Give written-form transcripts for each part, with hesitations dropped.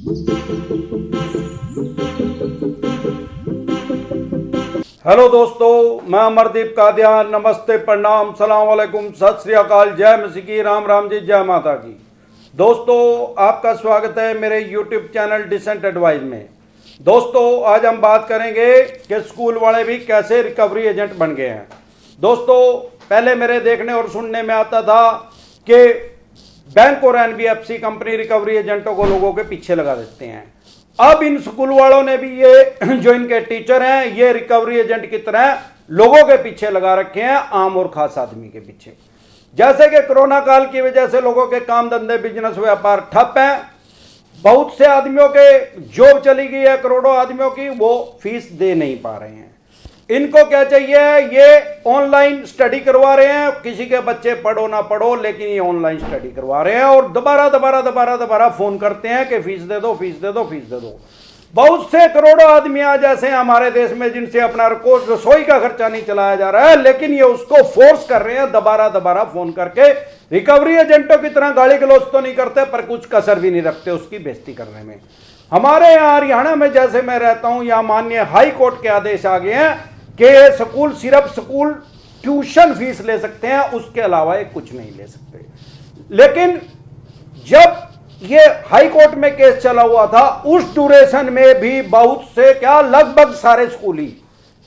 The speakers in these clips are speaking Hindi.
हेलो दोस्तों, मैं अमरदीप कादियान। नमस्ते, प्रणाम, सलाम वालेकुम, सत श्री अकाल, जय मसीह की, राम राम जी, जय माता की। दोस्तों, आपका स्वागत है मेरे यूट्यूब चैनल डिसेंट एडवाइस में। दोस्तों, आज हम बात करेंगे कि स्कूल वाले भी कैसे रिकवरी एजेंट बन गए हैं। दोस्तों, पहले मेरे देखने और सुनने में आता था कि बैंक और एनबीएफसी कंपनी रिकवरी एजेंटों को लोगों के पीछे लगा देते हैं। अब इन स्कूल वालों ने भी ये जो इनके टीचर हैं, ये रिकवरी एजेंट की तरह लोगों के पीछे लगा रखे हैं, आम और खास आदमी के पीछे। जैसे कि कोरोना काल की वजह से लोगों के काम धंधे, बिजनेस, व्यापार ठप हैं। बहुत से आदमियों के जॉब चली गई है, करोड़ों आदमियों की, वो फीस दे नहीं पा रहे हैं। इनको क्या चाहिए? ये ऑनलाइन स्टडी करवा रहे हैं। किसी के बच्चे पढ़ो ना पढ़ो, लेकिन ये ऑनलाइन स्टडी करवा रहे हैं और दोबारा फोन करते हैं कि फीस दे दो, फीस दे दो, फीस दे दो। बहुत से करोड़ों आदमी आज ऐसे हैं हमारे देश में जिनसे अपना रसोई का खर्चा नहीं चलाया जा रहा है, लेकिन ये उसको फोर्स कर रहे हैं दोबारा फोन करके। रिकवरी एजेंटों की तरह गाली गलौज तो नहीं करते, पर कुछ कसर भी नहीं रखते उसकी बेइज्जती करने में। हमारे यहाँ हरियाणा में, जैसे मैं रहता हूं, यहाँ माननीय हाई कोर्ट के आदेश आ गए हैं कि स्कूल सिर्फ स्कूल ट्यूशन फीस ले सकते हैं, उसके अलावा ये कुछ नहीं ले सकते। लेकिन जब ये हाई कोर्ट में केस चला हुआ था, उस ड्यूरेशन में भी बहुत से, क्या लगभग सारे स्कूली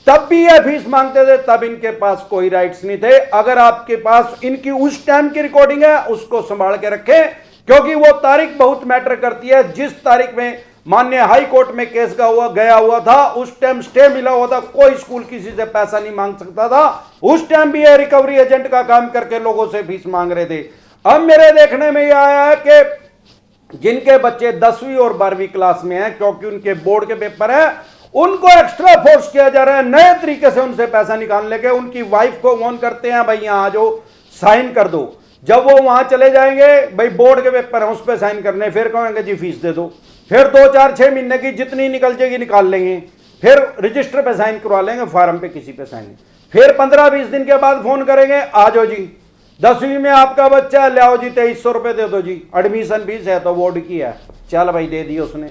तब भी ये फीस मांगते थे। तब इनके पास कोई राइट्स नहीं थे। अगर आपके पास इनकी उस टाइम की रिकॉर्डिंग है, उसको संभाल के रखें, क्योंकि वो तारीख बहुत मैटर करती है। जिस तारीख में माननीय हाई कोर्ट में केस गया हुआ था, उस टाइम स्टे मिला हुआ था, कोई स्कूल किसी से पैसा नहीं मांग सकता था। उस टाइम भी ये रिकवरी एजेंट का काम करके लोगों से फीस मांग रहे थे। अब मेरे देखने में यह आया है कि जिनके बच्चे 10वीं और 12वीं क्लास में हैं, क्योंकि उनके बोर्ड के पेपर है, उनको एक्स्ट्रा फोर्स किया जा रहा है नए तरीके से उनसे पैसा निकालने के। उनकी वाइफ को फोन करते हैं, भाई यहां आ जाओ, साइन कर दो। जब वो वहां चले जाएंगे, भाई बोर्ड के पेपर है, उस पर साइन करने, फिर कहेंगे जी फीस दे दो। फिर 2, 4, 6 महीने की जितनी निकल जाएगी निकाल लेंगे, फिर रजिस्टर पे साइन करवा लेंगे, फार्म पे किसी पे साइन। फिर 15-20 दिन के बाद फोन करेंगे, आ जाओ जी 10वीं में आपका बच्चा है, ले आओ जी 2300 रुपए दे दो जी, एडमिशन फीस है तो बोर्ड की है, चल भाई दे दी उसने।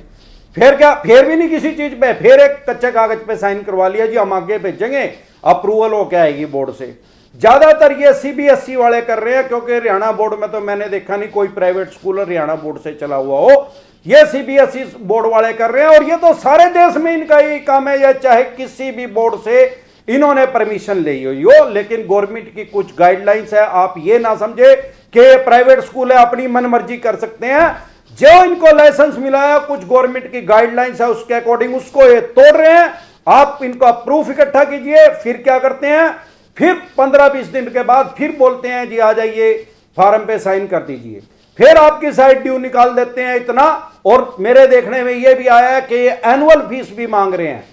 फिर क्या, फिर भी नहीं किसी चीज पे, फिर एक कच्चे कागज पे साइन करवा लिया जी, हम आगे भेजेंगे, अप्रूवल हो क्या आएगी बोर्ड से। ज्यादातर ये सीबीएसई वाले कर रहे हैं, क्योंकि हरियाणा बोर्ड में तो मैंने देखा नहीं कोई प्राइवेट स्कूल हरियाणा बोर्ड से चला हुआ हो। ये सीबीएसई बोर्ड वाले कर रहे हैं, और ये तो सारे देश में इनका ही काम है। या चाहे किसी भी बोर्ड से इन्होंने परमिशन ली हुई हो, लेकिन गवर्नमेंट की कुछ गाइडलाइंस है। आप ये ना समझे कि प्राइवेट स्कूल है अपनी मनमर्जी कर सकते हैं। जो इनको लाइसेंस मिला है, कुछ गवर्नमेंट की गाइडलाइंस है, उसके अकॉर्डिंग उसको ये तोड़ रहे हैं। आप इनको प्रूफ इकट्ठा कीजिए, फिर क्या करते हैं, फिर 15-20 दिन के बाद फिर बोलते हैं जी आ जाइए, फार्म पे साइन कर दीजिए, फिर आपकी साइड ड्यू निकाल देते हैं इतना। और मेरे देखने में यह भी आया है कि ये एनुअल फीस भी मांग रहे हैं।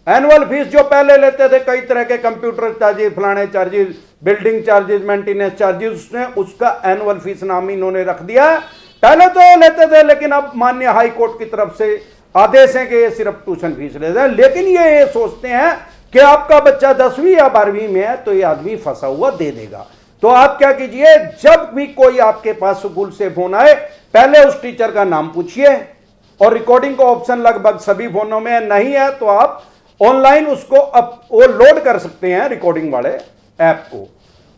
एनुअल फीस जो पहले लेते थे, कई तरह के कंप्यूटर चार्जेस, फलाने charges, building charges, maintenance charges, उसने उसका एनुअल फीस नाम इन्होंने रख दिया। पहले तो लेते थे, लेकिन अब माननीय हाई कोर्ट की तरफ से आदेश है कि ये सिर्फ ट्यूशन फीस लेते हैं। लेकिन ये सोचते हैं कि आपका बच्चा 10वीं या 12वीं में है तो ये आदमी फंसा हुआ दे देगा। तो आप क्या कीजिए, जब भी कोई आपके पास स्कूल से फोन आए, पहले उस टीचर का नाम पूछिए, और रिकॉर्डिंग का ऑप्शन लगभग सभी फोनों में नहीं है, तो आप ऑनलाइन उसको वो लोड कर सकते हैं रिकॉर्डिंग वाले ऐप को।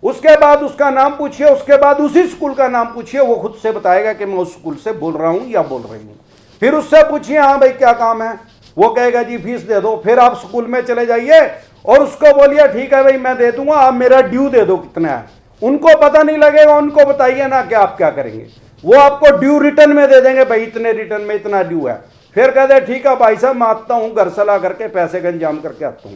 उसके बाद उसका नाम पूछिए, उसके बाद उसी स्कूल का नाम पूछिए, वो खुद से बताएगा कि मैं उस स्कूल से बोल रहा हूं या बोल रही हूं। फिर उससे पूछिए, हाँ भाई क्या काम है, वो कहेगा जी फीस दे दो। फिर आप स्कूल में चले जाइए और उसको बोलिए ठीक है भाई मैं दे दूंगा, आप मेरा ड्यू दे दो कितना है। उनको पता नहीं लगेगा, उनको बताइए ना कि आप क्या करेंगे, वो आपको ड्यू रिटर्न में दे देंगे, भाई इतने रिटर्न में इतना ड्यू है। फिर कहते ठीक है भाई साहब मैं आता हूं, घर सलाह करके पैसे का इंतजाम करके आता हूं।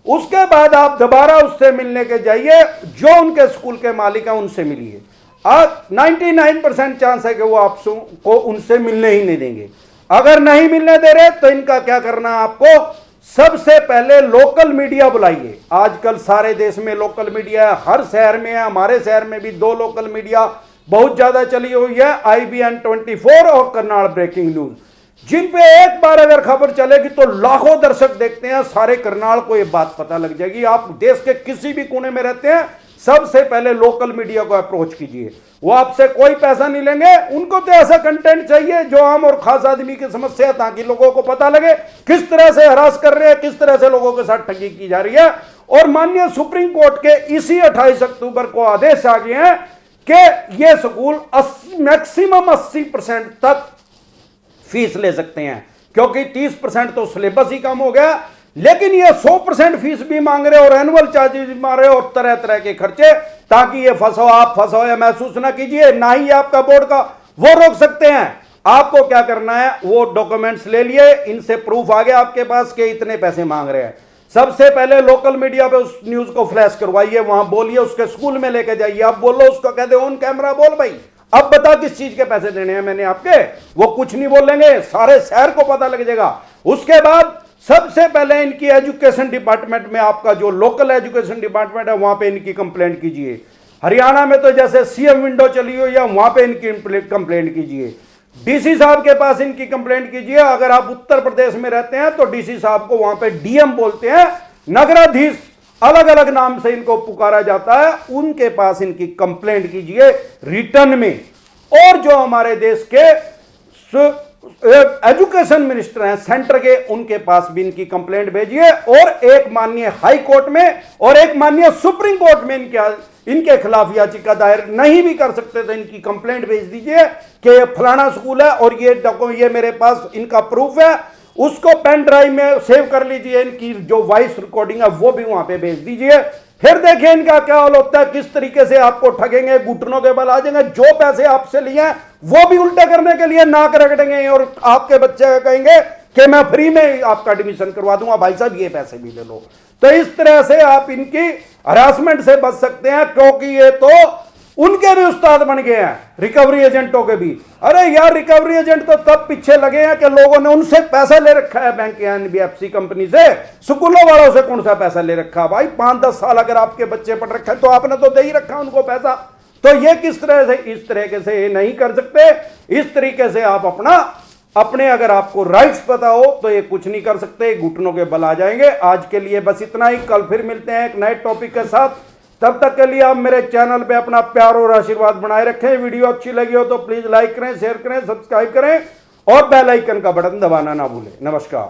उसके बाद आप दोबारा उससे मिलने के जाइए, जो उनके स्कूल के मालिक हैं उनसे मिलिए। आज 99% चांस है कि वो आपको उनसे मिलने ही नहीं देंगे। अगर नहीं मिलने दे रहे तो इनका क्या करना है, आपको सबसे पहले लोकल मीडिया बुलाइए। आजकल सारे देश में लोकल मीडिया है, हर शहर में है, हमारे शहर में भी 2 लोकल मीडिया बहुत ज्यादा चली हुई है, IBN 24 और करनाल ब्रेकिंग न्यूज, जिन पे एक बार अगर खबर चलेगी तो लाखों दर्शक देखते हैं। सारे करनाल को ये बात पता लग जाएगी। आप देश के किसी भी कोने में रहते हैं, सबसे पहले लोकल मीडिया को अप्रोच कीजिए। वो आपसे कोई पैसा नहीं लेंगे, उनको तो ऐसा कंटेंट चाहिए जो आम और खास आदमी की समस्या है, ताकि लोगों को पता लगे किस तरह से हरास कर रहे हैं, किस तरह से लोगों के साथ ठगी की जा रही है। और माननीय सुप्रीम कोर्ट के इसी 28 अक्टूबर को आदेश आ गए हैं कि ये स्कूल मैक्सिमम 80% तक फीस ले सकते हैं, क्योंकि 30% तो सिलेबस ही कम हो गया, लेकिन ये 100% फीस भी मांग रहे और एनुअल चार्जेस भी मांग रहे और तरह तरह के खर्चे, ताकि ये फंसो आप फंसो या महसूस ना कीजिए। ना ही आपका बोर्ड का वो रोक सकते हैं। आपको क्या करना है, वो डॉक्यूमेंट्स ले लिए, इनसे प्रूफ आ गया आपके पास कि इतने पैसे मांग रहे हैं। सबसे पहले लोकल मीडिया पे उस न्यूज को फ्लैश करवाइए, वहां बोलिए, उसके स्कूल में लेके जाइए, आप बोलो उसको, कह दे ऑन कैमरा बोल भाई अब बता किस चीज के पैसे देने हैं मैंने आपके। वो कुछ नहीं बोलेंगे, सारे शहर को पता लग जाएगा। उसके बाद सबसे पहले इनकी एजुकेशन डिपार्टमेंट में, आपका जो लोकल एजुकेशन डिपार्टमेंट है, वहां पे इनकी कंप्लेंट कीजिए। हरियाणा में तो जैसे सीएम विंडो चली हुई है, वहां पे इनकी कंप्लेंट कीजिए। डीसी साहब के पास इनकी कंप्लेंट कीजिए। अगर आप उत्तर प्रदेश में रहते हैं तो डीसी साहब को वहां पे डीएम बोलते हैं, नगराधीश अलग अलग नाम से इनको पुकारा जाता है, उनके पास इनकी कंप्लेंट कीजिए रिटर्न में। और जो हमारे देश के एजुकेशन मिनिस्टर हैं सेंटर के, उनके पास भी इनकी कंप्लेंट भेजिए। और एक माननीय हाई कोर्ट में और एक माननीय सुप्रीम कोर्ट में इनके खिलाफ याचिका दायर नहीं भी कर सकते तो इनकी कंप्लेंट भेज दीजिए कि फलाना स्कूल है और ये मेरे पास इनका प्रूफ है, उसको पेन ड्राइव में सेव कर लीजिए। इनकी जो वॉइस रिकॉर्डिंग है वो भी वहां पे भेज दीजिए। फिर देखिए इनका क्या हाल होता है, किस तरीके से आपको ठगेंगे, घुटनों के बल आ जाएंगे। जो पैसे आपसे लिए हैं वो भी उल्टे करने के लिए नाक रगड़ेंगे और आपके बच्चे कहेंगे कि मैं फ्री में आपका एडमिशन करवा दूंगा, भाई साहब ये पैसे भी ले लो। तो इस तरह से आप इनकी हरासमेंट से बच सकते हैं, क्योंकि ये तो उनके भी उस्ताद बन गए हैं, रिकवरी एजेंटों के भी। अरे यार, रिकवरी एजेंट तो तब पीछे लगे हैं कि लोगों ने उनसे पैसा ले रखा है, बैंक या एनबीएफसी कंपनी से। स्कूलों वालों से कौन सा पैसा ले रखा भाई? 5-10 साल अगर आपके बच्चे पढ़ रखे हैं तो आपने तो दे ही रखा उनको पैसा। तो ये किस तरह से, इस तरीके से ये नहीं कर सकते। इस तरीके से आप अपने अगर आपको राइट्स पता हो तो ये कुछ नहीं कर सकते, घुटनों के बल आ जाएंगे। आज के लिए बस इतना ही, कल फिर मिलते हैं एक नए टॉपिक के साथ। तब तक के लिए आप मेरे चैनल पे अपना प्यार और आशीर्वाद बनाए रखें। वीडियो अच्छी लगी हो तो प्लीज लाइक करें, शेयर करें, सब्सक्राइब करें और बेल आइकन का बटन दबाना ना भूलें। नमस्कार।